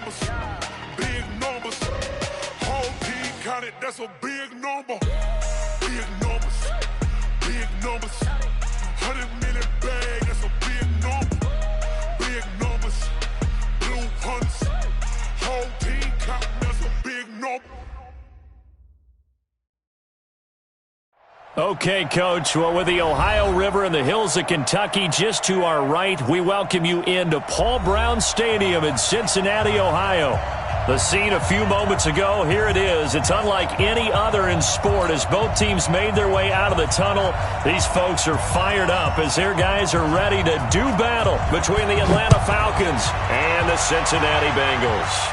Big numbers. Whole team counted, that's a big number. Big numbers. Big numbers. 100 million bag, that's a big number. Big numbers. Blue hunts. Whole team counting, that's a big number. Okay, Coach. Well, with the Ohio River and the hills of Kentucky just to our right, we welcome you into Paul Brown Stadium in Cincinnati, Ohio. The scene a few moments ago, here it is. It's unlike any other in sport as both teams made their way out of the tunnel. These folks are fired up as their guys are ready to do battle between the Atlanta Falcons and the Cincinnati Bengals.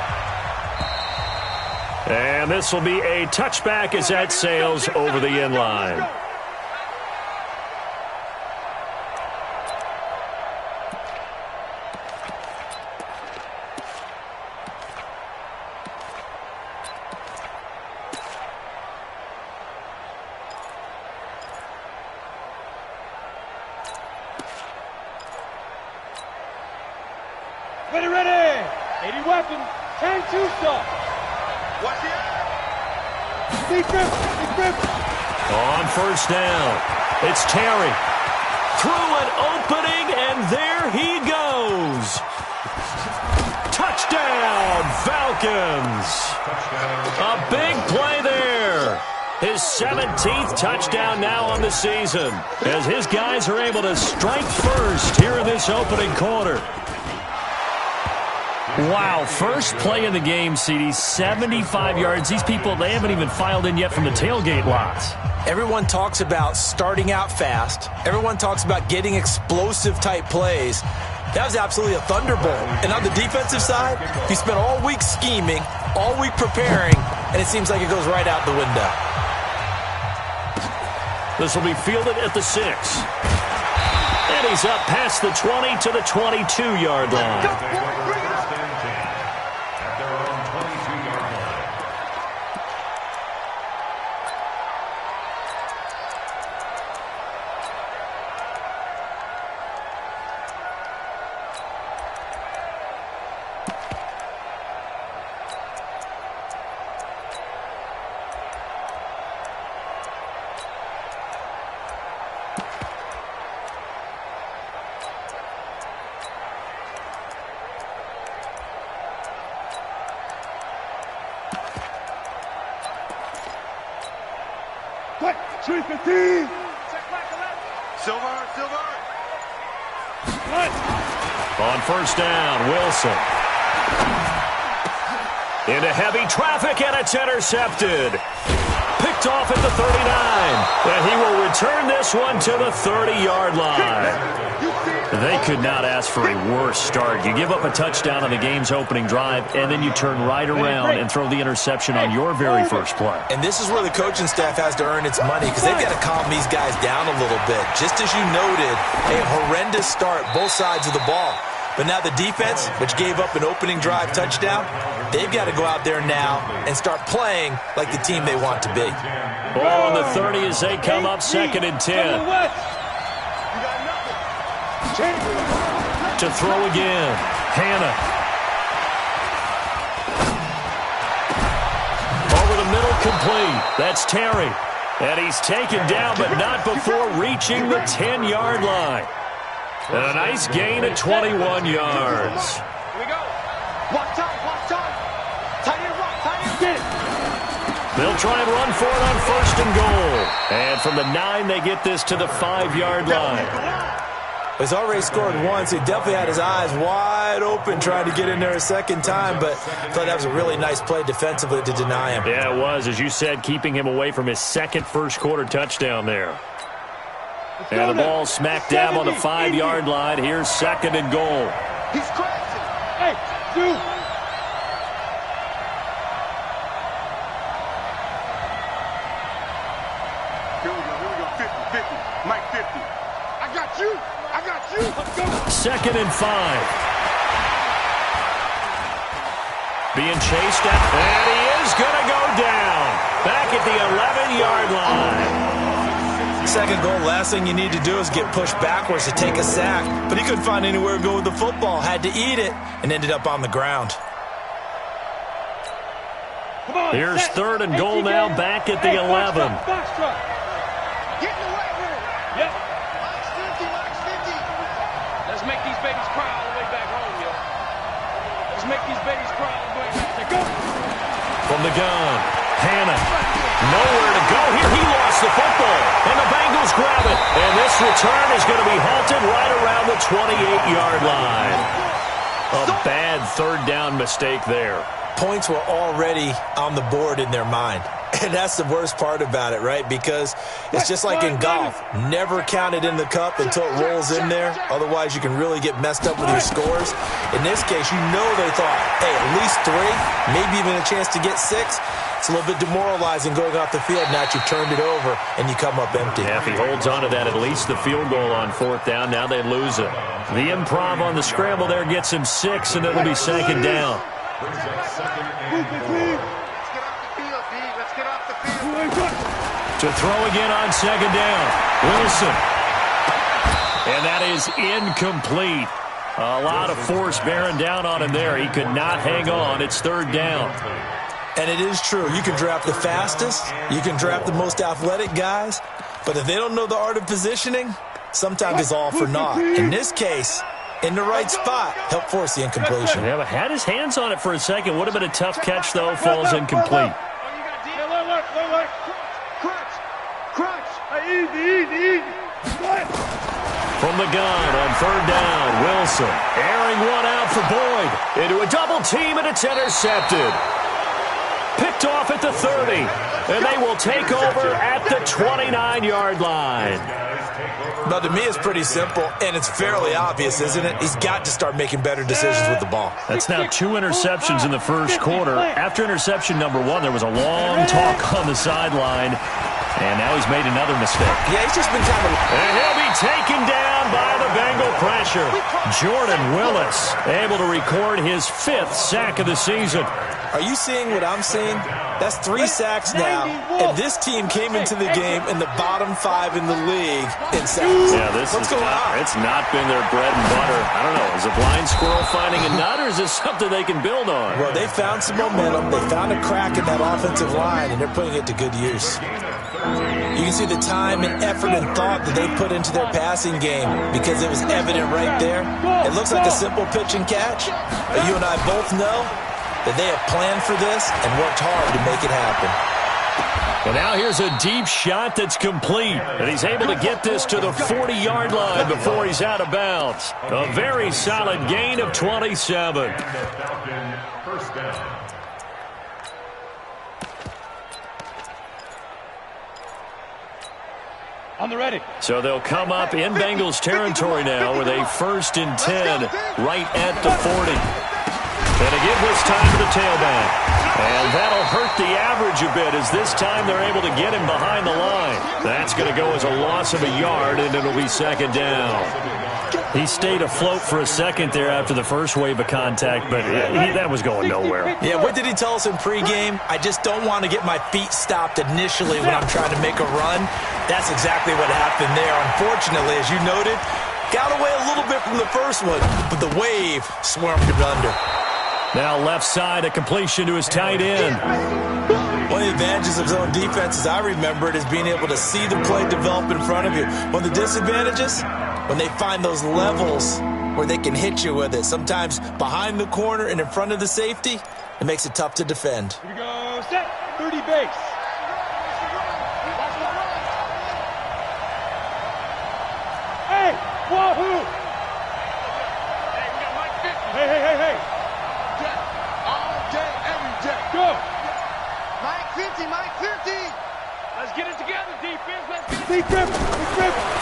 And this will be a touchback as that sails over the end line. Ready. 80 weapons. 10 2-stop. Watch it. On first down, it's Terry. Through an opening, and there he goes. Touchdown, Falcons. A big play there. His 17th touchdown now on the season as his guys are able to strike first here in this opening quarter. Wow, first play in the game, CD, 75 yards. These people, they haven't even filed in yet from the tailgate lots. Everyone talks about starting out fast. Everyone talks about getting explosive-type plays. That was absolutely a thunderbolt. And on the defensive side, he spent all week scheming, all week preparing, and it seems like it goes right out the window. This will be fielded at the 6. And he's up past the 20 to the 22-yard line. On first down, Wilson. Into heavy traffic, and it's intercepted. Picked off at the 39. And he will return this one to the 30-yard line. They could not ask for a worse start. You give up a touchdown on the game's opening drive, and then you turn right around and throw the interception on your very first play. And this is where the coaching staff has to earn its money because they've got to calm these guys down a little bit. Just as you noted, a horrendous start, both sides of the ball. But now the defense, which gave up an opening drive touchdown, they've got to go out there now and start playing like the team they want to be. Ball on the 30 as they come up 2nd and 10. To throw again, Hannah. Over the middle, complete. That's Terry. And he's taken down, but not before reaching the 10-yard line. And a nice gain of 21 yards. Here we go. Watch time. Tight end. They'll try and run for it on 1st and goal. And from the 9, they get this to the 5-yard line. He's already scored once. He definitely had his eyes wide open trying to get in there a second time, but I thought that was a really nice play defensively to deny him. Yeah, it was, as you said, keeping him away from his second first-quarter touchdown there. And the ball smack dab on the 5-yard line. Here's 2nd and goal. He's crazy. Hey, dude. Here we go. 50. Mike 50. I got you. Let's go. 2nd and 5. Being chased at, and he is going to go down. Back at the 11-yard line. Second goal, last thing you need to do is get pushed backwards to take a sack. But he couldn't find anywhere to go with the football. Had to eat it and ended up on the ground. Here's third and goal now, back at the 11. Get in the right room. Yep. Mike's 50, Mike's 50. Let's make these babies cry all the way back home, yo. Let's make these babies cry all the way back. Go. From the gun, Hannah. Nowhere to go here. He lost the football, and the Bengals grab it. And this return is going to be halted right around the 28-yard line. A bad third down mistake there. Points were already on the board in their mind. And that's the worst part about it, right? Because it's just like in golf. Never count it in the cup until it rolls in there. Otherwise, you can really get messed up with your scores. In this case, you know they thought, hey, at least 3, maybe even a chance to get 6. It's a little bit demoralizing going off the field now that you've turned it over and you come up empty. Yeah, if he holds on to that, at least the field goal on fourth down. Now they lose it. The improv on the scramble there gets him 6, and it'll be second down. Let's get off the field, D. Let's get off the field. To throw again on second down. Wilson. And that is incomplete. A lot of force bearing down on him there. He could not hang on. It's third down. And it is true. You can draft the fastest. You can draft the most athletic guys. But if they don't know the art of positioning, sometimes it's all for naught. In this case, in the right spot, help force the incompletion. Yeah, but had his hands on it for a second. Would have been a tough catch, though. Falls incomplete. From the gun on third down, Wilson airing one out for Boyd. Into a double team, and it's intercepted. Picked off at the 30, and they will take over at the 29-yard line. But to me, it's pretty simple, and it's fairly obvious, isn't it? He's got to start making better decisions with the ball. That's now 2 interceptions in the first quarter. After interception number 1, there was a long talk on the sideline, and now he's made another mistake. Yeah, he's just been kind of... And he'll be taken down by the Bengal pressure. Jordan Willis able to record his 5th sack of the season. Are you seeing what I'm seeing? That's 3 sacks now, and this team came into the game in the bottom 5 in the league in sacks. Yeah, What's going on? It's not been their bread and butter. I don't know. Is a blind squirrel finding a nut, or is this something they can build on? Well, they found some momentum. They found a crack in that offensive line, and they're putting it to good use. You can see the time and effort and thought that they put into their passing game because it was evident right there. It looks like a simple pitch and catch, but you and I both know that they have planned for this and worked hard to make it happen. And now here's a deep shot that's complete. And he's able to get this to the 40-yard line before he's out of bounds. A very solid gain of 27. On the ready. So they'll come up in Bengals territory now with a 1st and 10 right at the 40. And to give this time to the tailback. And that'll hurt the average a bit as this time they're able to get him behind the line. That's going to go as a loss of a yard, and it'll be second down. He stayed afloat for a second there after the first wave of contact, but that was going nowhere. Yeah, what did he tell us in pregame? I just don't want to get my feet stopped initially when I'm trying to make a run. That's exactly what happened there. Unfortunately, as you noted, got away a little bit from the first one, but the wave swarmed him under. Now left side, a completion to his tight end. One of the advantages of zone defense, as I remember it, is being able to see the play develop in front of you. One of the disadvantages, when they find those levels where they can hit you with it, sometimes behind the corner and in front of the safety, it makes it tough to defend. Here we go, set, 30 base. Hey, wahoo! Hey, we got Mike 50. Hey. All day, every day. Go! Mike 50, Mike 50. Let's get it together, defense. Let's get it. Big grip.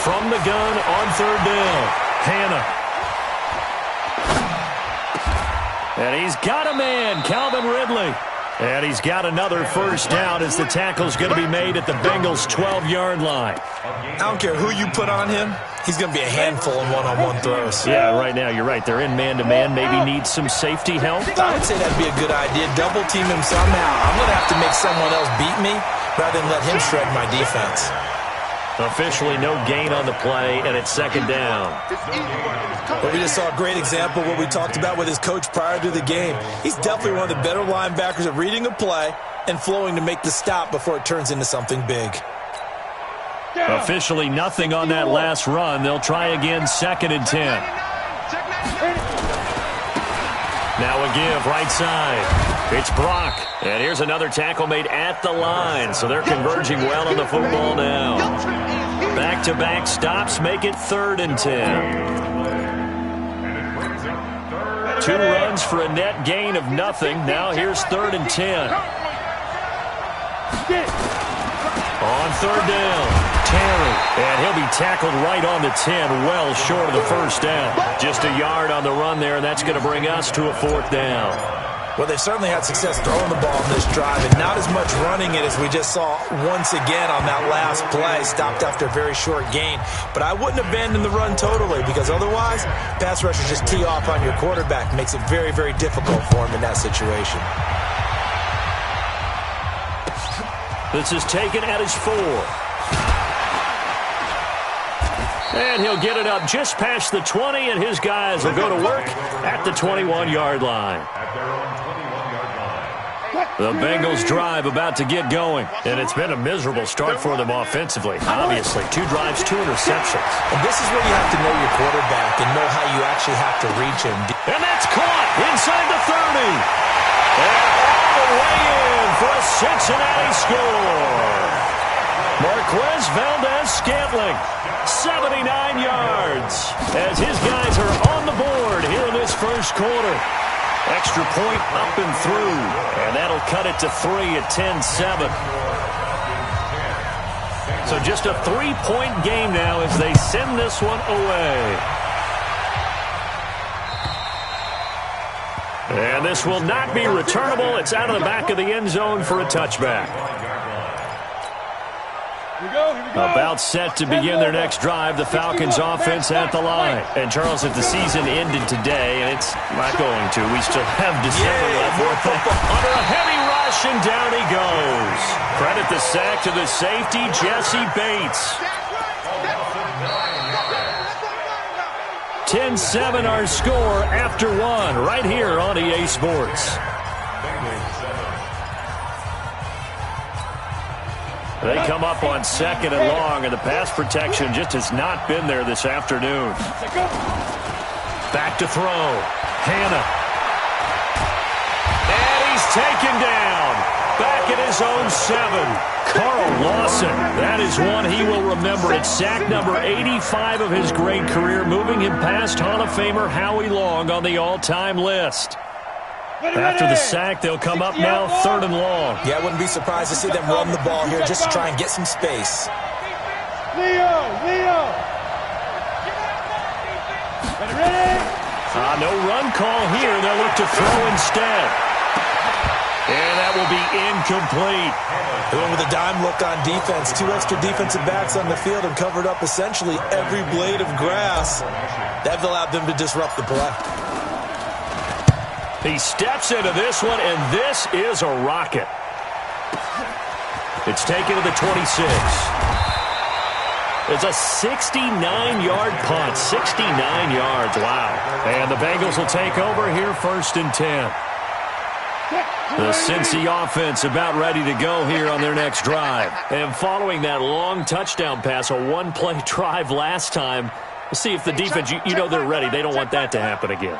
From the gun on third down, Hannah. And he's got a man, Calvin Ridley. And he's got another first down as the tackle's going to be made at the Bengals' 12-yard line. I don't care who you put on him, he's going to be a handful in one-on-one throws. Yeah, right now, you're right. They're in man-to-man. Maybe needs some safety help. I would say that'd be a good idea. Double team him somehow. I'm going to have to make someone else beat me rather than let him shred my defense. Officially no gain on the play, and it's second down. But we just saw a great example of what we talked about with his coach prior to the game. He's definitely one of the better linebackers at reading a play and flowing to make the stop before it turns into something big. Officially nothing on that last run. They'll try again, 2nd and 10. Now a give, right side. It's Brock. And here's another tackle made at the line. So they're converging well on the football now. Back-to-back stops make it 3rd and 10. 2 runs for a net gain of nothing. Now here's 3rd and 10. On 3rd down. Terry, and he'll be tackled right on the 10, well short of the first down. Just a yard on the run there, and that's going to bring us to a 4th down. Well, they've certainly had success throwing the ball in this drive, and not as much running it as we just saw once again on that last play. Stopped after a very short gain. But I wouldn't abandon the run totally, because otherwise, pass rushers just tee off on your quarterback. Makes it very, very difficult for him in that situation. This is taken at his 4. And he'll get it up just past the 20, and his guys will go to work at the 21-yard line. The Bengals drive about to get going, and it's been a miserable start for them offensively. Obviously, 2 drives, 2 interceptions. And this is where you have to know your quarterback and know how you actually have to reach him. And that's caught inside the 30. And all the way in for a Cincinnati score. Marquez Valdez-Scantling, 79 yards, as his guys are on the board here in this first quarter. Extra point up and through, and that'll cut it to 3 at 10-7. So just a 3-point game now as they send this one away. And this will not be returnable. It's out of the back of the end zone for a touchback. About set to begin their next drive, the Falcons offense at the line. And Charles, if the season ended today, and it's not going to, we still have December left. Under a heavy rush, and down he goes. Credit the sack to the safety, Jesse Bates. 10-7 our score after 1 right here on EA Sports. They come up on 2nd and long, and the pass protection just has not been there this afternoon. Back to throw. Hannah. And he's taken down. Back at his own 7. Carl Lawson. That is one he will remember. It's sack number 85 of his great career, moving him past Hall of Famer Howie Long on the all-time list. After the sack, they'll come up now 3rd and long. Yeah, I wouldn't be surprised to see them run the ball here just to try and get some space. Leo! No run call here. They'll look to throw instead. And that will be incomplete. They went with a dime look on defense. 2 extra defensive backs on the field and covered up essentially every blade of grass. That allowed them to disrupt the play. He steps into this one, and this is a rocket. It's taken to the 26. It's a 69-yard punt. 69 yards. Wow. And the Bengals will take over here 1st and 10. The Cincy offense about ready to go here on their next drive. And following that long touchdown pass, a 1-play drive last time, we'll see if the defense, you know they're ready. They don't want that to happen again.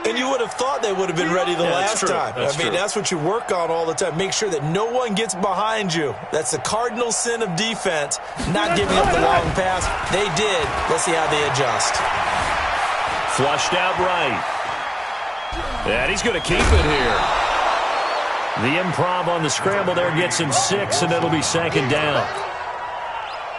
And you would have thought they would have been ready the last time. That's what you work on all the time. Make sure that no one gets behind you. That's the cardinal sin of defense, not giving up the long pass. They did. Let's see how they adjust. Flushed out right. And he's going to keep it here. The improv on the scramble there gets him 6, and it'll be 2nd down.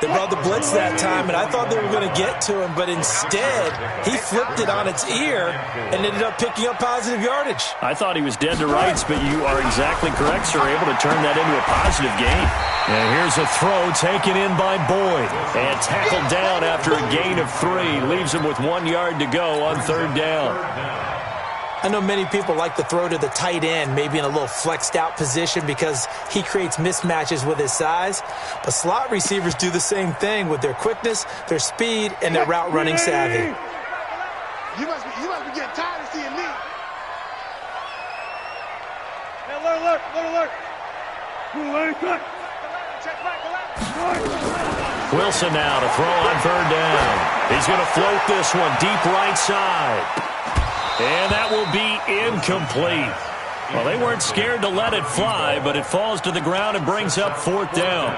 They brought the blitz that time, and I thought they were going to get to him, but instead, he flipped it on its ear and ended up picking up positive yardage. I thought he was dead to rights, but you are exactly correct, sir. Able to turn that into a positive gain. And here's a throw taken in by Boyd. And tackled down after a gain of 3. Leaves him with 1 yard to go on 3rd down. I know many people like to throw to the tight end, maybe in a little flexed out position because he creates mismatches with his size. But slot receivers do the same thing with their quickness, their speed, and their route running savvy. You must be getting tired of seeing me. Alert. Wilson now to throw on third down. He's going to float this one deep right side. And that will be incomplete. Well, they weren't scared to let it fly, but it falls to the ground and brings up fourth down.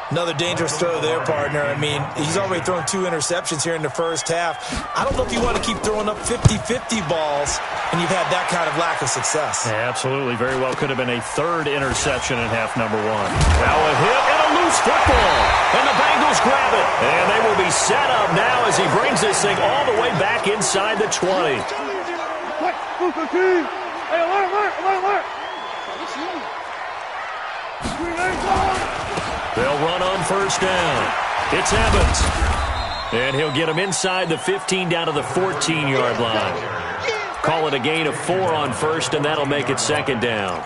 Another dangerous throw there, partner. I mean, he's already thrown 2 interceptions here in the first half. I don't know if you want to keep throwing up 50-50 balls, and you've had that kind of lack of success. Yeah, absolutely. Very well could have been a third interception in half number 1. Now a hit and a loose football. And the Bengals grab it. And they will be set up now as he brings this thing all the way back inside the 20. They'll run on first down. It's Evans. And he'll get him inside the 15 down to the 14-yard line. Call it a gain of 4 on first, and that'll make it second down.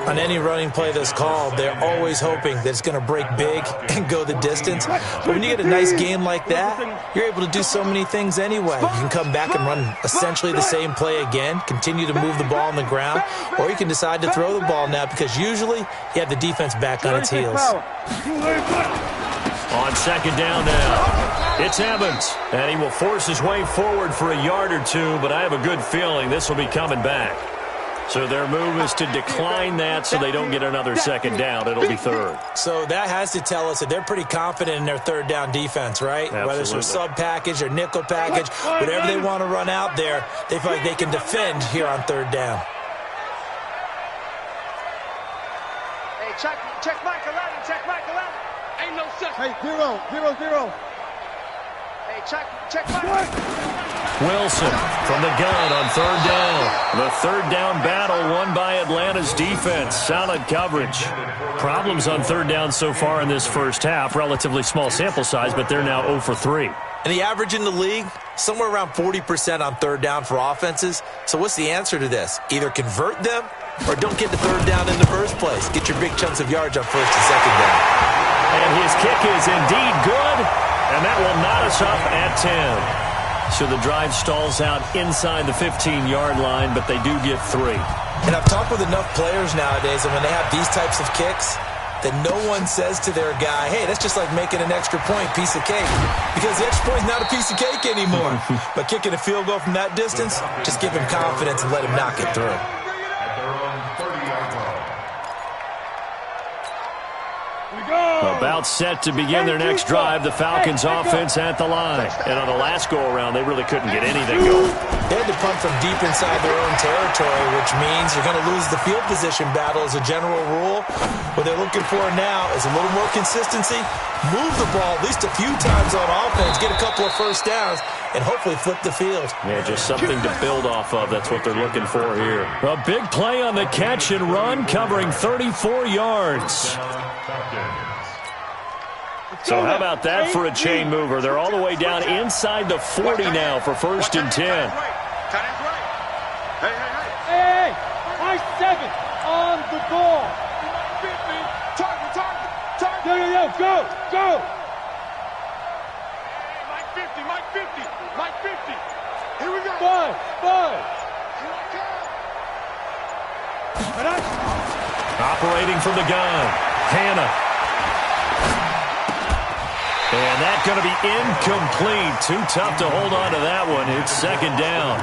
On any running play that's called, they're always hoping that it's going to break big and go the distance. But when you get a nice game like that, you're able to do so many things anyway. You can come back and run essentially the same play again, continue to move the ball on the ground, or you can decide to throw the ball now because usually you have the defense back on its heels. On second down now, it's Evans, and he will force his way forward for a yard or 2, but I have a good feeling this will be coming back. So their move is to decline that so they don't get another second down. It'll be third. So that has to tell us that they're pretty confident in their third down defense, right? Absolutely. Whether it's their sub package or nickel package, whatever they want to run out there, they feel like they can defend here on third down. Hey, check Mike 11, check Mike 11. Ain't no such. Hey, 0-0-0. Hey, check Mike. Wilson from the gun on third down. The third down battle won by Atlanta's defense. Solid coverage. Problems on third down so far in this first half. Relatively small sample size, but they're now 0 for 3. And the average in the league, somewhere around 40% on third down for offenses. So what's the answer to this? Either convert them or don't get the third down in the first place. Get your big chunks of yards on first and second down. And his kick is indeed good, and that will knot us up at 10. So the drive stalls out inside the 15-yard line, but they do get 3. And I've talked with enough players nowadays, and when they have these types of kicks, that no one says to their guy, hey, that's just like making an extra point, piece of cake. Because the extra point is not a piece of cake anymore. But kicking a field goal from that distance, just give him confidence and let him knock it through. About set to begin their next drive, the Falcons offense at the line. And on the last go-around, they really couldn't get anything going. They had to punt from deep inside their own territory, which means you're going to lose the field position battle as a general rule. What they're looking for now is a little more consistency, move the ball at least a few times on offense, get a couple of first downs, and hopefully flip the field. Yeah, just something to build off of. That's what they're looking for here. A big play on the catch and run, covering 34 yards. So how about that for a chain mover? They're all the way down inside the 40 now for first and 10. Hey, Mike 7 on the ball. Target. Go. Mike 50. Here we go. 5. Operating from the gun, Hannah. And that's going to be incomplete. Too tough to hold on to that one. It's second down.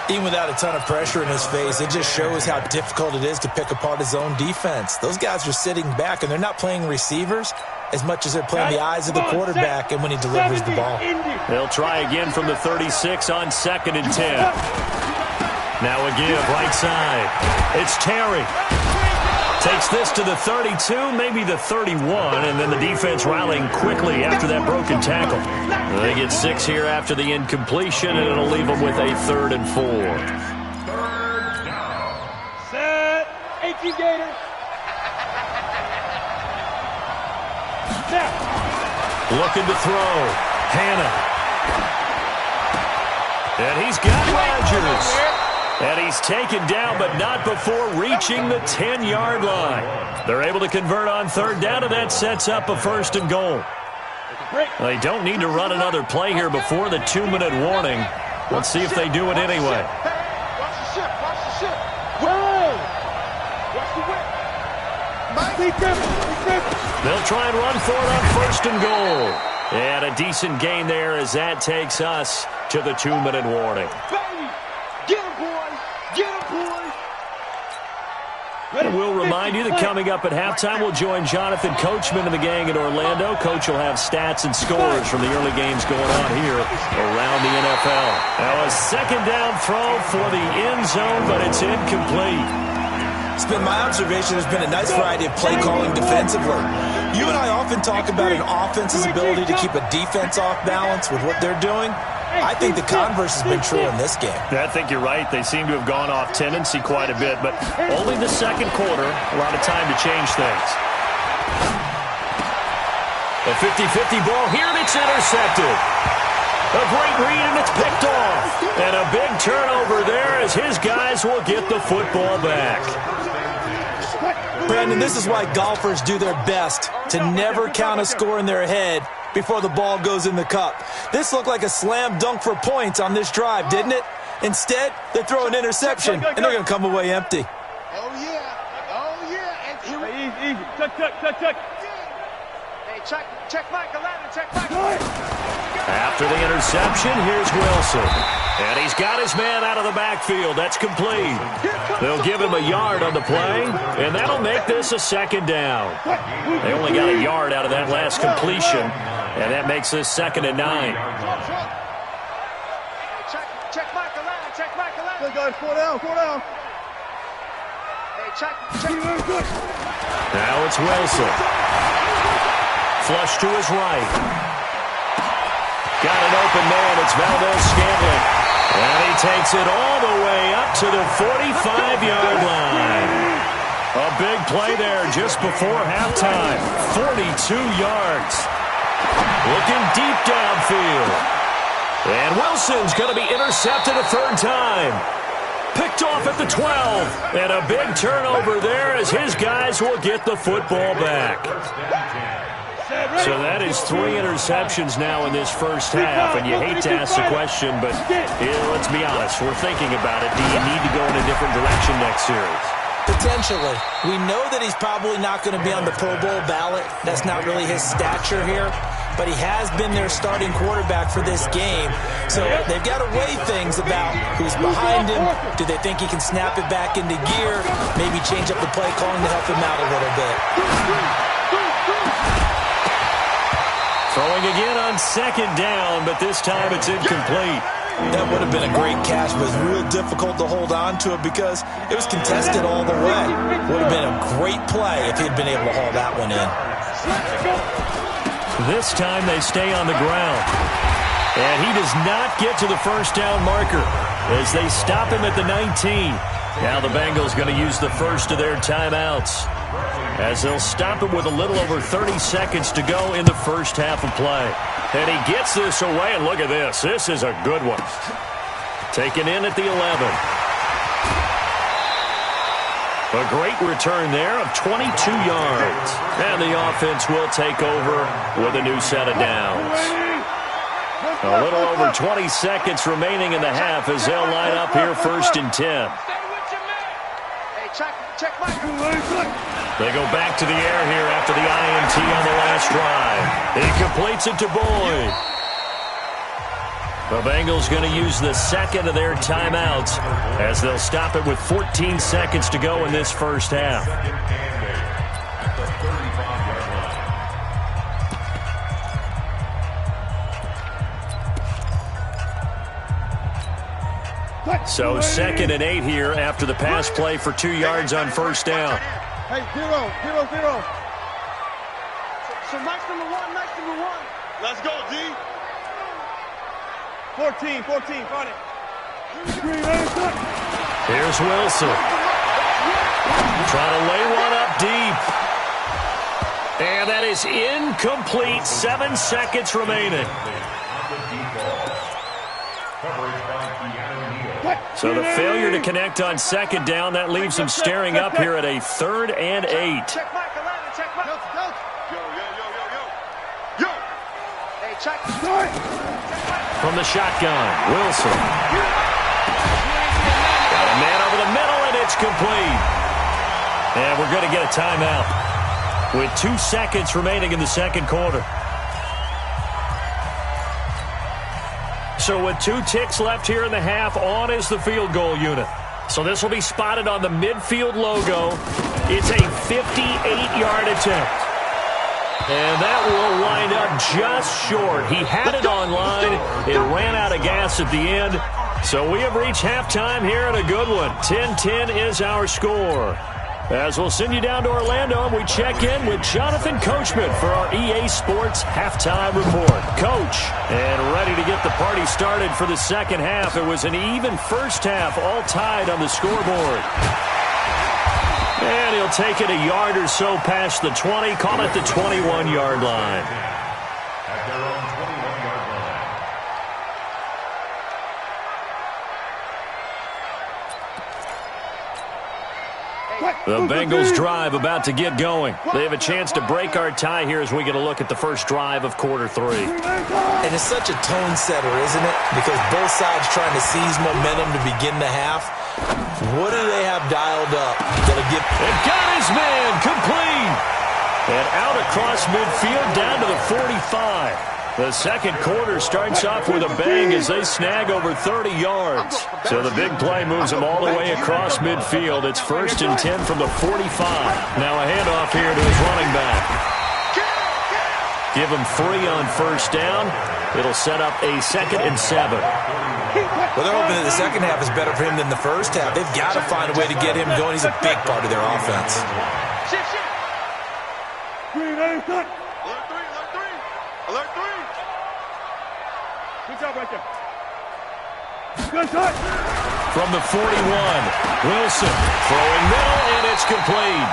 Even without a ton of pressure in his face, it just shows how difficult it is to pick apart his own defense. Those guys are sitting back, and they're not playing receivers as much as they're playing the eyes of the quarterback and when he delivers the ball. They'll try again from the 36 on second and 10. Now a give right side. It's Terry. Takes this to the 32, maybe the 31, and then the defense rallying quickly after that broken tackle. They get 6 here after the incompletion, and it'll leave them with a 3rd and 4. Set. 18 Gators. Looking to throw. Hannah. And he's got Rodgers. And he's taken down, but not before reaching the 10-yard line. They're able to convert on third down, and that sets up a 1st and goal. They don't need to run another play here before the 2-minute warning. Let's see if they do it anyway. Watch the ship. Watch the ship. Whoa! Watch the whip. They'll try and run for it on 1st and goal. And a decent gain there as that takes us to the 2-minute warning. Baby, get him, boy. Get him, boy. And we'll remind you that coming up at halftime, we'll join Jonathan Coachman and the gang in Orlando. Coach will have stats and scores from the early games going on here around the NFL. Now a 2nd down throw for the end zone, but it's incomplete. It's been my observation there's been a nice variety of play calling defensively. You and I often talk about an offense's ability to keep a defense off balance with what they're doing. I think the converse has been true in this game. I think you're right. They seem to have gone off tendency quite a bit, but only the 2nd quarter, a lot of time to change things. A 50-50 ball here, and it's intercepted. A great read, and it's picked off. And a big turnover there as his guys will get the football back. Brandon, this is why golfers do their best to never count a score in their head before the ball goes in the cup. This looked like a slam dunk for points on this drive, didn't it? Instead, they throw an interception, and they're going to come away empty. Oh, yeah. Oh, yeah. And here we Easy. Check. Hey, check Michael Landon. Check Michael. After the interception, here's Wilson. And he's got his man out of the backfield. That's complete. They'll give him a yard on the play, and that'll make this a 2nd down. They only got a yard out of that last completion, and that makes this 2nd and 9. Hey, check Michael Landon. Check Michael Landon. Good, guys. 4 down. Hey, check. Now it's Wilson. Flush to his right. Got an open man. It's Valdez-Scantling. And he takes it all the way up to the 45-yard line. A big play there just before halftime. 42 yards. Looking deep downfield. And Wilson's going to be intercepted a 3rd time. Picked off at the 12. And a big turnover there as his guys will get the football back. So that is 3 interceptions now in this first half, and you hate to ask the question, but let's be honest, we're thinking about it. Do you need to go in a different direction next series? Potentially. We know that he's probably not going to be on the Pro Bowl ballot. That's not really his stature here, but he has been their starting quarterback for this game. So they've got to weigh things about who's behind him. Do they think he can snap it back into gear? Maybe change up the play calling to help him out a little bit. Throwing again on 2nd down, but this time it's incomplete. That would have been a great catch, but it was real difficult to hold on to it because it was contested all the way. Would have been a great play if he'd been able to haul that one in. This time they stay on the ground. And he does not get to the 1st down marker as they stop him at the 19. Now the Bengals going to use the first of their timeouts, as they'll stop it with a little over 30 seconds to go in the first half of play. And he gets this away, and look at this. This is a good one. Taken in at the 11. A great return there of 22 yards. And the offense will take over with a new set of downs. A little over 20 seconds remaining in the half as they'll line up here 1st and 10. Check Michael. They go back to the air here after the INT on the last drive. He completes it to Boyd. The Bengals going to use the 2nd of their timeouts as they'll stop it with 14 seconds to go in this first half. So 2nd and 8 here after the pass play for 2 yards on 1st down. Hey, 0. So nice number one. Let's go, D. 14, find it. Here's Wilson. Trying to lay one up deep. And that is incomplete. 7 seconds remaining. So the failure to connect on 2nd down, that leaves them staring up here at a 3rd and 8. Check Michael Landon. Check Michael. Yo. Hey, check. From the shotgun, Wilson. Got a man over the middle, and it's complete. And we're going to get a timeout with 2 seconds remaining in the second quarter. So with 2 ticks left here in the half, on is the field goal unit. So this will be spotted on the midfield logo. It's a 58-yard attempt. And that will wind up just short. He had it on line. It ran out of gas at the end. So we have reached halftime here at a good one. 10-10 is our score. As we'll send you down to Orlando, and we check in with Jonathan Coachman for our EA Sports Halftime Report. Coach, and ready to get the party started for the second half. It was an even first half, all tied on the scoreboard. And he'll take it a yard or so past the 20, call it the 21-yard line. At their own 21-yard line. The Bengals drive about to get going. They have a chance to break our tie here as we get a look at the first drive of quarter 3. And it's such a tone setter, isn't it? Because both sides trying to seize momentum to begin the half. What do they have dialed up that'll give? And got his man complete. And out across midfield down to the 45. The second quarter starts off with a bang as they snag over 30 yards. So the big play moves them all the way across midfield. It's 1st and 10 from the 45. Now a handoff here to his running back. Give him 3 on first down. It'll set up a 2nd and 7. Well, they're hoping that the second half is better for him than the first half. They've got to find a way to get him going. He's a big part of their offense. Alert 3. Alert 3. Good job right there. Good touch. From the 41, Wilson throwing middle, and it's complete.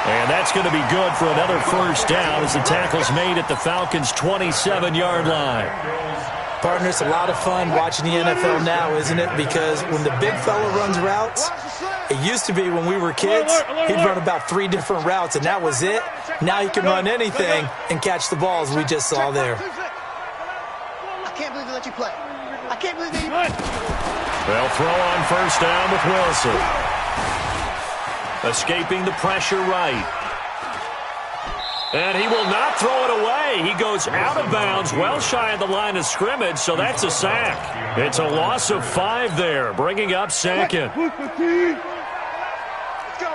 And that's going to be good for another first down as the tackle's made at the Falcons' 27-yard line. Partner, it's a lot of fun watching the NFL now, isn't it? Because when the big fella runs routes, it used to be when we were kids, he'd run about 3 different routes, and that was it. Now he can run anything and catch the balls we just saw there. I can't believe they let you play. I can't believe they... They'll throw on first down with Wilson. Escaping the pressure right. And he will not throw it away. He goes out of bounds, well shy of the line of scrimmage, so that's a sack. It's a loss of 5 there, bringing up second. Let's go.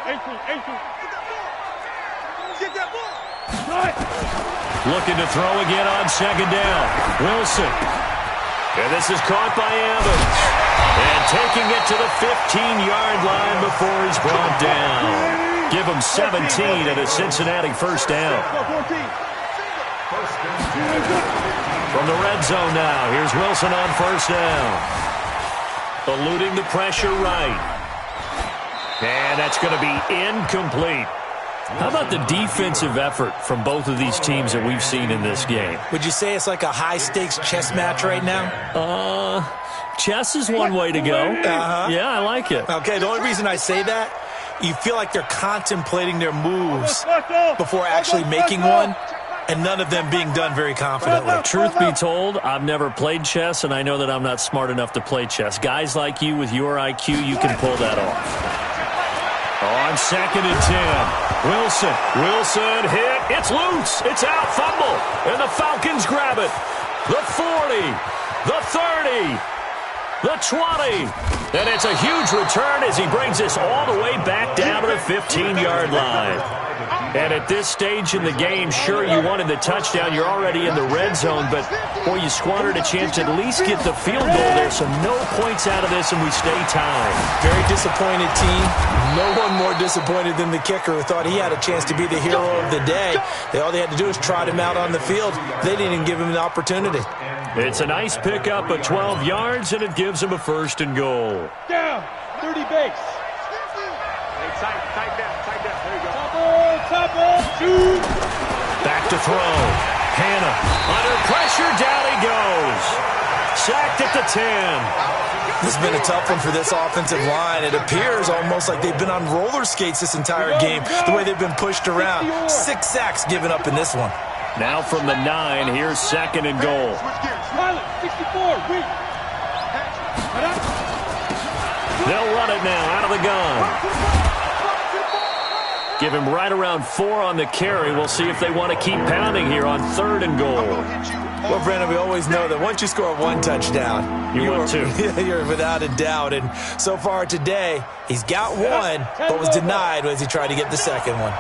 18. Get that ball. Looking to throw again on second down. Wilson. And this is caught by Evans. And taking it to the 15-yard line before he's brought down. Give him 17 at a Cincinnati first down. From the red zone now, here's Wilson on first down. Eluding the pressure right. And that's going to be incomplete. How about the defensive effort from both of these teams that we've seen in this game? Would you say it's like a high-stakes chess match right now? Chess is one way to go. Yeah, I like it. Okay, the only reason I say that, you feel like they're contemplating their moves before actually making one, and none of them being done very confidently. Truth be told, I've never played chess, and I know that I'm not smart enough to play chess. Guys like you with your IQ, you can pull that off. On 2nd and 10, Wilson hit. It's loose. It's out. Fumble. And the Falcons grab it. The 40, the 30, the 20. And it's a huge return as he brings this all the way back down to the 15-yard line. And at this stage in the game, sure, you wanted the touchdown. You're already in the red zone, but, boy, you squandered a chance to at least get the field goal there, so no points out of this, and we stay tied. Very disappointed team. No one more disappointed than the kicker who thought he had a chance to be the hero of the day. All they had to do was trot him out on the field. They didn't even give him an opportunity. It's a nice pickup of 12 yards, and it gives him a 1st and goal. Down. 30 base. Tight down. There you go. Top ball. Shoot. Back to throw. Hannah under pressure. Down he goes. Sacked at the 10. This has been a tough one for this offensive line. It appears almost like they've been on roller skates this entire game, the way they've been pushed around. 6 sacks given up in this one. Now from the 9, here's 2nd and goal. Pilot, 64. Wait. They'll run it now out of the gun. Give him right around 4 on the carry. We'll see if they want to keep pounding here on 3rd and goal. Well, Brandon, we always know that once you score 1 touchdown, you're without a doubt. And so far today, he's got 1, but was denied as he tried to get the second one.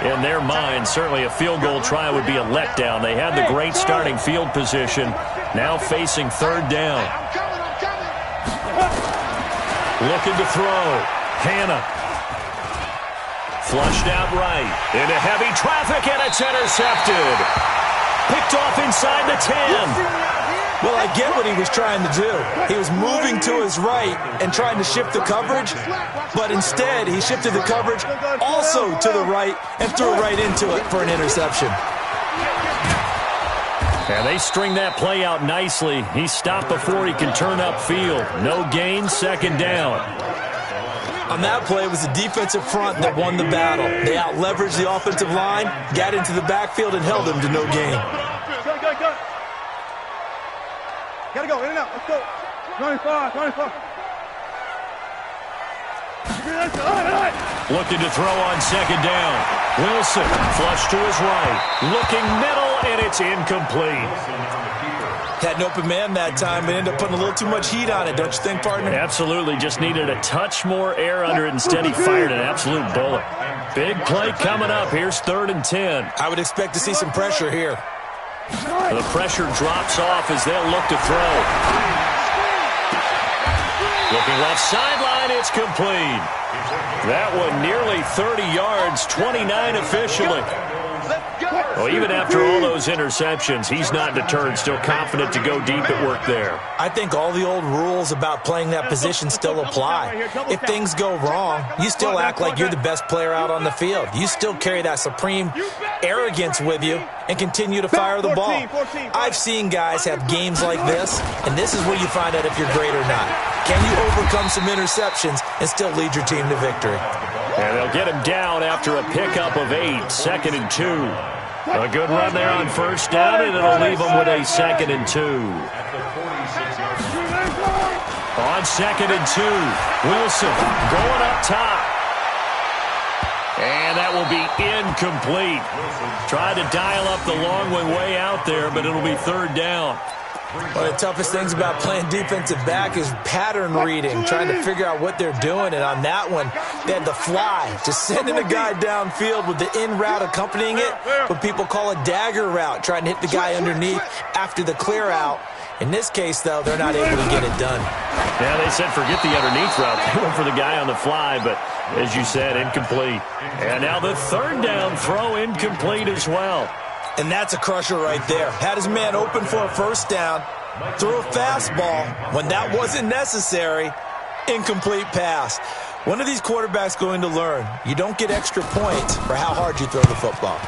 In their mind, certainly a field goal try would be a letdown. They had the great starting field position, now facing 3rd down. Looking to throw. Hannah. Flushed out right. Into heavy traffic, and it's intercepted. Picked off inside the 10. Well, I get what he was trying to do. He was moving to his right and trying to shift the coverage, but instead he shifted the coverage also to the right and threw right into it for an interception. And they string that play out nicely. He stopped before he can turn upfield. No gain, 2nd down. On that play, it was the defensive front that won the battle. They out-leveraged the offensive line, got into the backfield, and held them to no gain. Go. Gotta go, in and out. Let's go. 25. Looking to throw on 2nd down. Wilson, flush to his right. Looking middle, and it's incomplete. Had an open man that time, but ended up putting a little too much heat on it, don't you think, partner? Absolutely. Just needed a touch more air under it. Instead, he fired an absolute bullet. Big play coming up. Here's 3rd and 10. I would expect to see some pressure here. The pressure drops off as they'll look to throw. Looking left sideline, it's complete. That one nearly 30 yards, 29 officially. Well, even after all those interceptions, he's not deterred, still confident to go deep at work there. I think all the old rules about playing that position still apply. If things go wrong, you still act like you're the best player out on the field. You still carry that supreme arrogance with you and continue to fire the ball. I've seen guys have games like this, and this is where you find out if you're great or not. Can you overcome some interceptions and still lead your team to victory? And they'll get him down after a pickup of 8, 2nd and 2. A good run there on 1st down, and it'll leave them with a 2nd and 2. On 2nd and 2, Wilson going up top. And that will be incomplete. Tried to dial up the long way out there, but it'll be 3rd down. One of the toughest things about playing defensive back is pattern reading, trying to figure out what they're doing. And on that one, they had the fly, just sending a guy downfield with the in route accompanying it, what people call a dagger route, trying to hit the guy underneath after the clear out. In this case, though, they're not able to get it done. Yeah, they said forget the underneath route. They went for the guy on the fly, but as you said, incomplete. And now the 3rd down throw incomplete as well. And that's a crusher right there. Had his man open for a 1st down, threw a fastball when that wasn't necessary, incomplete pass. One of these quarterbacks going to learn, you don't get extra points for how hard you throw the football.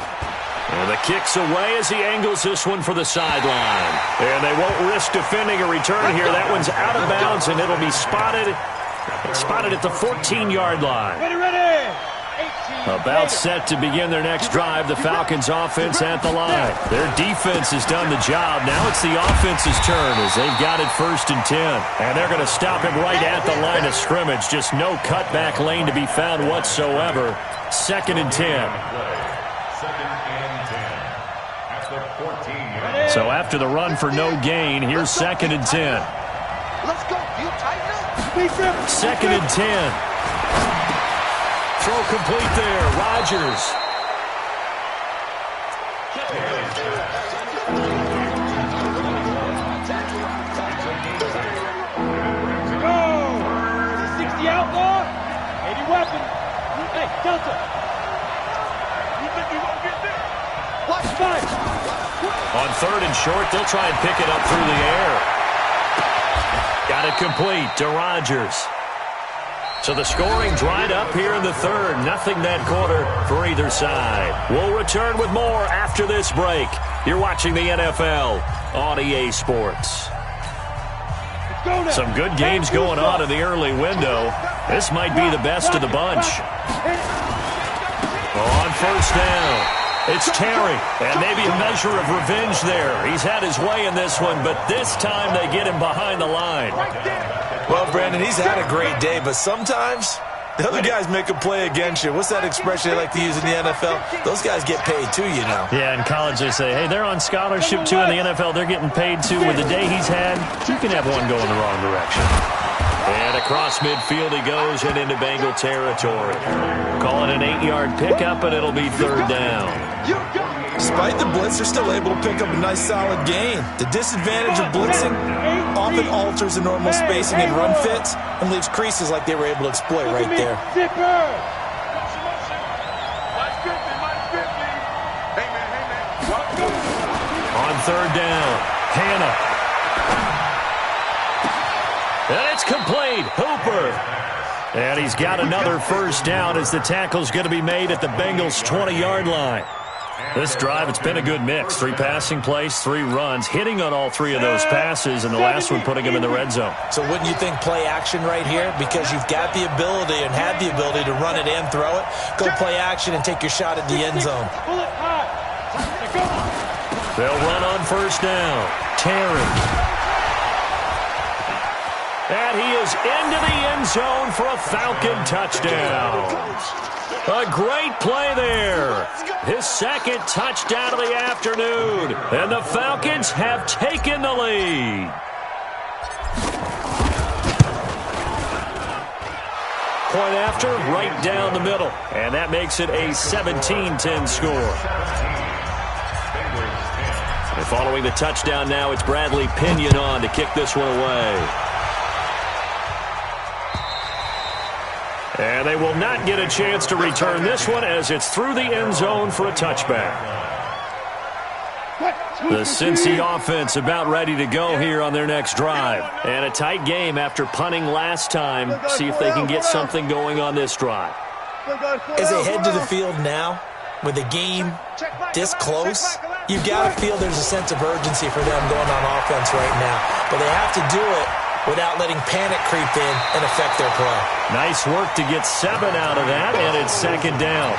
And the kick's away as he angles this one for the sideline. And they won't risk defending a return here. That one's out of bounds, and it'll be spotted at the 14-yard line. Ready. About set to begin their next drive, the Falcons offense at the line. Their defense has done the job. Now it's the offense's turn as they've got it 1st and 10. And they're going to stop him right at the line of scrimmage. Just no cutback lane to be found whatsoever. 2nd and 10. So after the run for no gain, here's 2nd and 10. Let's go. You tighten up. 2nd and 10. Throw complete there. Rodgers. Go! 60 outlaw. 80 weapon. Hey, Delta. You think you're going to get this? Watch five. On 3rd and short, they'll try and pick it up through the air. Got it complete to Rodgers. So the scoring dried up here in the 3rd. Nothing that quarter for either side. We'll return with more after this break. You're watching the NFL on EA Sports. Some good games going on in the early window. This might be the best of the bunch. On 1st down, it's Terry, and maybe a measure of revenge there. He's had his way in this one, but this time they get him behind the line. Well, Brandon, he's had a great day, but sometimes The other guys make a play against you. What's that expression they like to use in the NFL? Those guys get paid too, you know. Yeah, in college they say, hey, they're on scholarship too. In the NFL, they're getting paid too. With the day he's had, you can have one go in the wrong direction. And across midfield he goes and into Bengal territory. Call it an 8-yard pickup, and it'll be third down. Despite the blitz, they're still able to pick up a nice solid gain. The disadvantage of blitzing often alters the normal spacing and run fits and leaves creases like they were able to exploit right there. On third down, Hannah. And it's complete. Hooper. And he's got another first down as the tackle's going to be made at the Bengals' 20-yard line. This drive, it's been a good mix. 3 passing plays, 3 runs, hitting on all 3 of those passes, and the last one putting him in the red zone. So wouldn't you think play action right here? Because you've got the ability and had the ability to run it and throw it. Go play action and take your shot at the end zone. They'll run on first down. Terry. And he is into the end zone for a Falcon touchdown. A great play there. His second touchdown of the afternoon. And the Falcons have taken the lead. Point after, right down the middle. And that makes it a 17-10 score. And following the touchdown now, it's Bradley Pinion on to kick this one away. And they will not get a chance to return this one as it's through the end zone for a touchback. The Cincy offense about ready to go here on their next drive. And a tight game after punting last time. See if they can get something going on this drive. As they head to the field now, with the game this close, you've got to feel there's a sense of urgency for them going on offense right now. But they have to do it without letting panic creep in and affect their play. Nice work to get 7 out of that, and it's second down.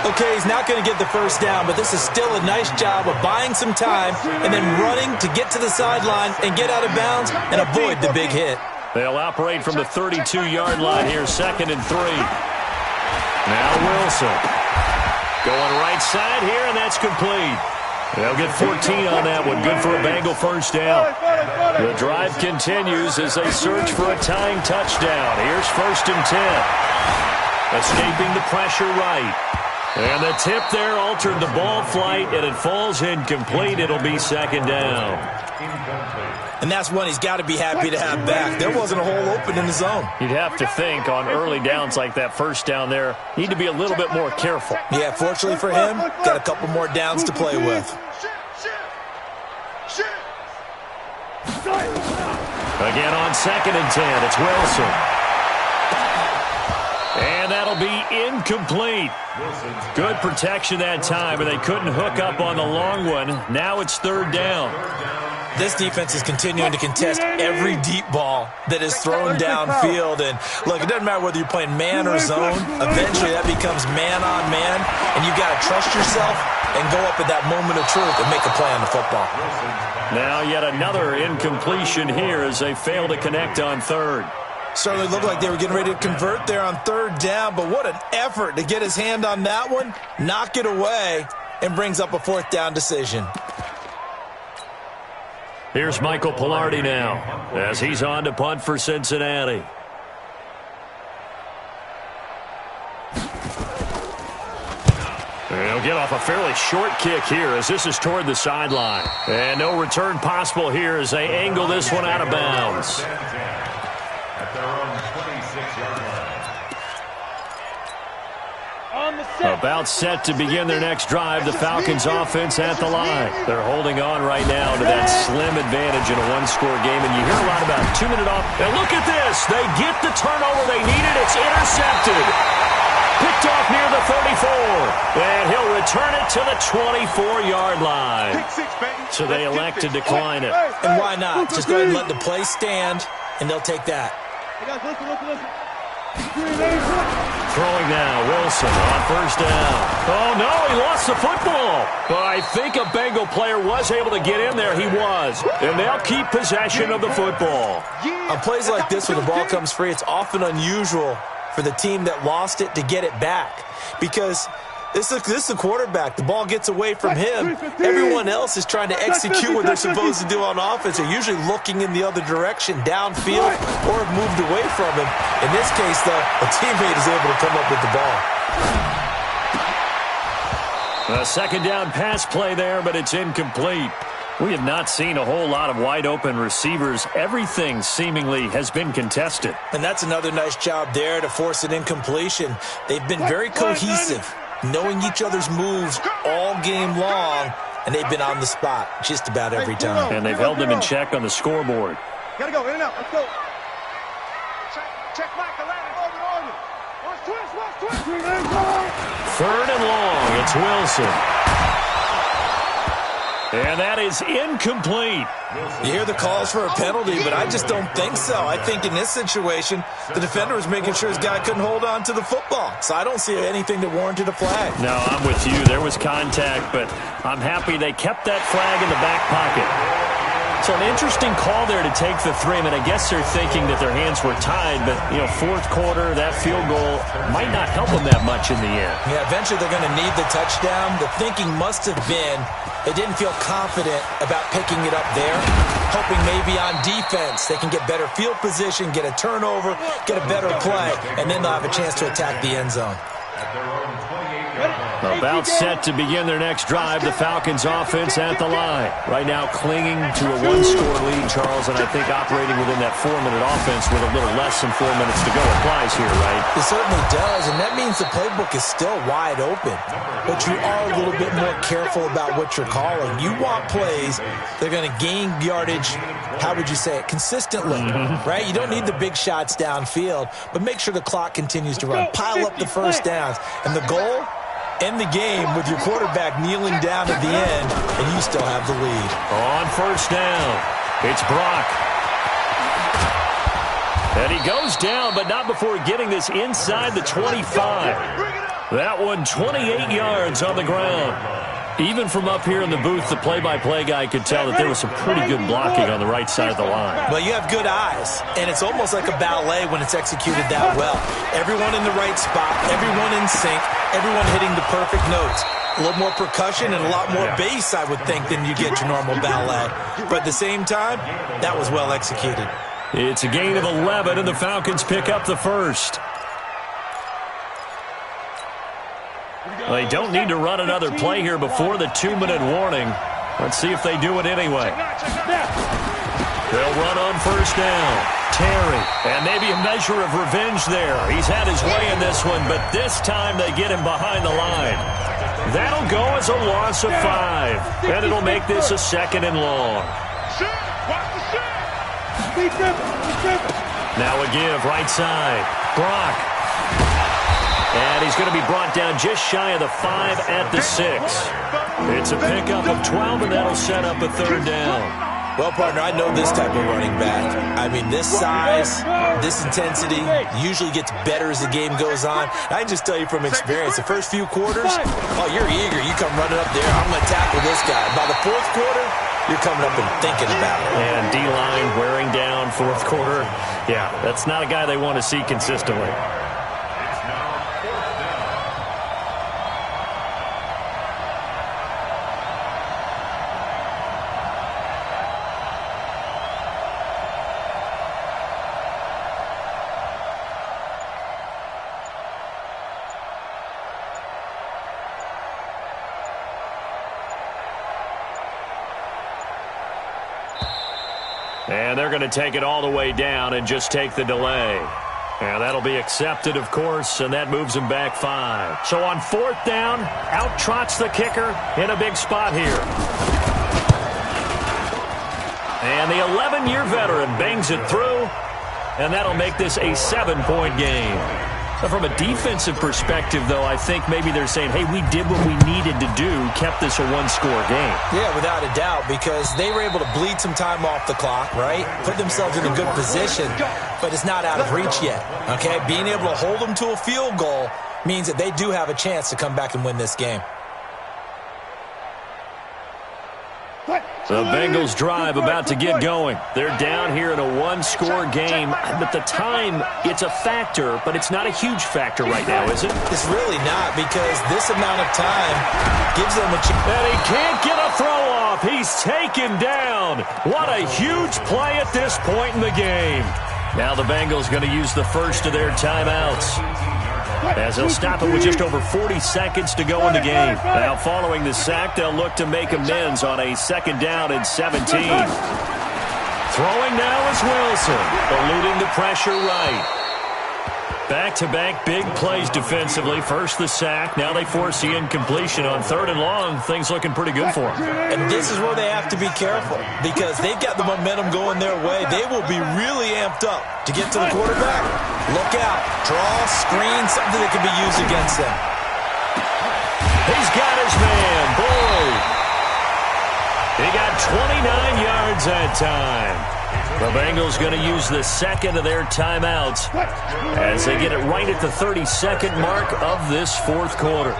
Okay, he's not going to get the first down, but this is still a nice job of buying some time and then running to get to the sideline and get out of bounds and avoid the big hit. They'll operate from the 32-yard line here, 2nd and 3. Now Wilson. Going right side here, and that's complete. They'll get 14 on that one. Good for a Bengal first down. The drive continues as they search for a tying touchdown. Here's 1st and 10. Escaping the pressure right. And the tip there altered the ball flight, and it falls incomplete. It'll be 2nd down. And that's one he's got to be happy to have back. There wasn't a hole open in the zone. You'd have to think on early downs like that first down there, need to be a little bit more careful. Yeah, fortunately for him, got a couple more downs to play with. Again on 2nd and 10, it's Wilson. And that'll be incomplete. Good protection that time, and they couldn't hook up on the long one. Now it's 3rd down. This defense is continuing to contest every deep ball that is thrown downfield. And, look, it doesn't matter whether you're playing man or zone. Eventually that becomes man-on-man, and you've got to trust yourself and go up at that moment of truth and make a play on the football. Now yet another incompletion here as they fail to connect on 3rd. Certainly looked like they were getting ready to convert there on 3rd down, but what an effort to get his hand on that one, knock it away, and brings up a 4th down decision. Here's Michael Pilardi now as he's on to punt for Cincinnati. He'll get off a fairly short kick here as this is toward the sideline. And no return possible here as they angle this one out of bounds. At their own 26-yard line. About set to begin their next drive, the Falcons offense at the line. They're holding on right now to that slim advantage in a one-score game, and you hear a lot about 2-minute off. And look at this. They get the turnover they needed. It's intercepted. Picked off near the 34. And he'll return it to the 24-yard line. So they elect to decline it. And why not? Just go ahead and let the play stand, and they'll take that. Throwing now, Wilson on 1st down. Oh, no, he lost the football. But I think a Bengal player was able to get in there. He was. And they'll keep possession of the football. On plays like this where the ball comes free, it's often unusual for the team that lost it to get it back. Because this is a quarterback. The ball gets away from him. Everyone else is trying to execute what they're supposed to do on offense. They're usually looking in the other direction, downfield, or have moved away from him. In this case, though, a teammate is able to come up with the ball. A second down pass play there, but it's incomplete. We have not seen a whole lot of wide-open receivers. Everything seemingly has been contested. And that's another nice job there to force an incompletion. They've been very cohesive, knowing each other's moves all game long, and they've been on the spot just about every time. And they've held them in check on the scoreboard. Gotta go, in and out, let's go. Check Mike, on it. Watch twist. Third and long, it's Wilson. And that is incomplete. You hear the calls for a penalty, but I just don't think so. I think in this situation, the defender was making sure his guy couldn't hold on to the football. So I don't see anything that warranted a flag. No, I'm with you. There was contact, but I'm happy they kept that flag in the back pocket. So an interesting call there to take the 3. I mean, I guess they're thinking that their hands were tied, but, fourth quarter, that field goal might not help them that much in the end. Yeah, eventually they're going to need the touchdown. The thinking must have been they didn't feel confident about picking it up there, hoping maybe on defense they can get better field position, get a turnover, get a better play, and then they'll have a chance to attack the end zone. About set to begin their next drive, the Falcons offense at the line. Right now clinging to a 1-score lead, Charles, and I think operating within that 4-minute offense with a little less than 4 minutes to go applies here, right? It certainly does, and that means the playbook is still wide open. But you are a little bit more careful about what you're calling. You want plays that are going to gain yardage, how would you say it, consistently, right? You don't need the big shots downfield, but make sure the clock continues to run. Pile up the first downs. And the goal? End the game with your quarterback kneeling down at the end, and you still have the lead. On first down, it's Brock. And he goes down, but not before getting this inside the 25. That one 28 yards on the ground. Even from up here in the booth, the play-by-play guy could tell that there was some pretty good blocking on the right side of the line. Well, you have good eyes, and it's almost like a ballet when it's executed that well. Everyone in the right spot, everyone in sync, everyone hitting the perfect notes. A little more percussion and a lot more bass, I would think, than you get your normal ballet. But at the same time, that was well executed. It's a gain of 11, and the Falcons pick up the first. They don't need to run another play here before the 2-minute warning. Let's see if they do it anyway. They'll run on first down. Terry, and maybe a measure of revenge there. He's had his way in this one, but this time they get him behind the line. That'll go as a loss of 5, and it'll make this a 2nd and long. Now a give, right side. Brock. And he's going to be brought down just shy of the 5 at the 6. It's a pickup of 12, and that'll set up a 3rd down. Well, partner, I know this type of running back. I mean, this size, this intensity usually gets better as the game goes on. I can just tell you from experience, the first few quarters, oh, you're eager. You come running up there, I'm going to tackle this guy. By the 4th quarter, you're coming up and thinking about it. And D-line wearing down 4th quarter. Yeah, that's not a guy they want to see consistently. And they're going to take it all the way down and just take the delay. And that'll be accepted, of course, and that moves him back 5. So on 4th down, out trots the kicker in a big spot here. And the 11-year veteran bangs it through, and that'll make this a 7-point game. So from a defensive perspective, though, I think maybe they're saying, hey, we did what we needed to do, kept this a 1-score game. Yeah, without a doubt, because they were able to bleed some time off the clock, right? Put themselves in a good position, but it's not out of reach yet, okay? Being able to hold them to a field goal means that they do have a chance to come back and win this game. The Bengals drive about to get going. They're down here in a one-score game, but the time, it's a factor, but it's not a huge factor right now, is it? It's really not, because this amount of time gives them a chance. And he can't get a throw off. He's taken down. What a huge play at this point in the game. Now the Bengals going to use the first of their timeouts, as they'll stop it with just over 40 seconds to go in the game. Now, following the sack, they'll look to make amends on a 2nd down and 17. Throwing now is Wilson, eluding the pressure right. Back-to-back big plays defensively. First the sack. Now they force the incompletion on 3rd and long. Things looking pretty good for them. And this is where they have to be careful, because they've got the momentum going their way. They will be really amped up to get to the quarterback. Look out. Draw, screen, something that can be used against them. He's got his man, Boyd. He got 29 yards that time. The Bengals going to use the 2nd of their timeouts as they get it right at the 32nd mark of this 4th quarter.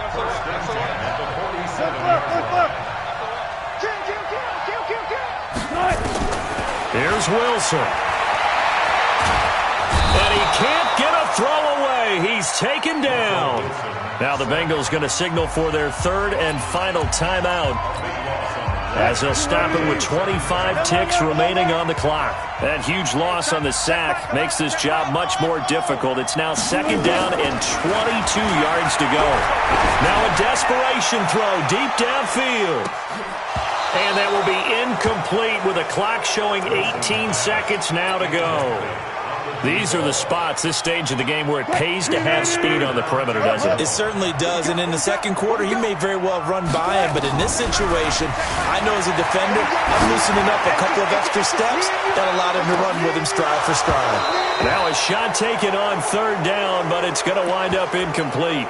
Here's Wilson. And he can't get a throw away. He's taken down. Now the Bengals going to signal for their 3rd and final timeout, as they'll stop it with 25 ticks remaining on the clock. That huge loss on the sack makes this job much more difficult. It's now 2nd down and 22 yards to go. Now a desperation throw deep downfield. And that will be incomplete with a clock showing 18 seconds now to go. These are the spots, this stage of the game, where it pays to have speed on the perimeter, doesn't it? It certainly does, and in the 2nd quarter, he may very well run by him, but in this situation, I know as a defender, I'm loosening up a couple of extra steps that allowed him to run with him stride for stride. Now a shot taken on 3rd down, but it's going to wind up incomplete.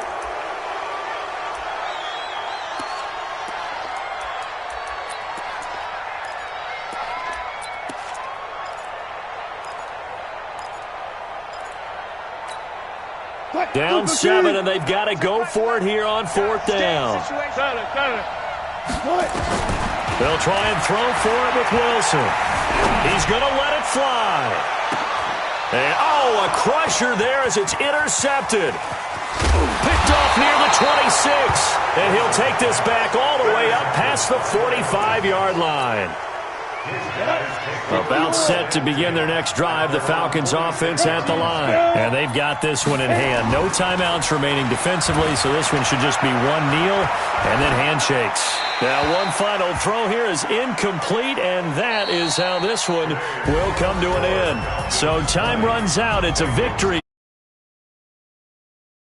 Down 7, and they've got to go for it here on 4th down. They'll try and throw for it with Wilson. He's going to let it fly. And, a crusher there as it's intercepted. Picked off near the 26. And he'll take this back all the way up past the 45-yard line. About set to begin their next drive, the Falcons offense at the line. And they've got this one in hand. No timeouts remaining defensively, so this one should just be one kneel and then handshakes. Now one final throw here is incomplete, and that is how this one will come to an end. So time runs out. It's a victory.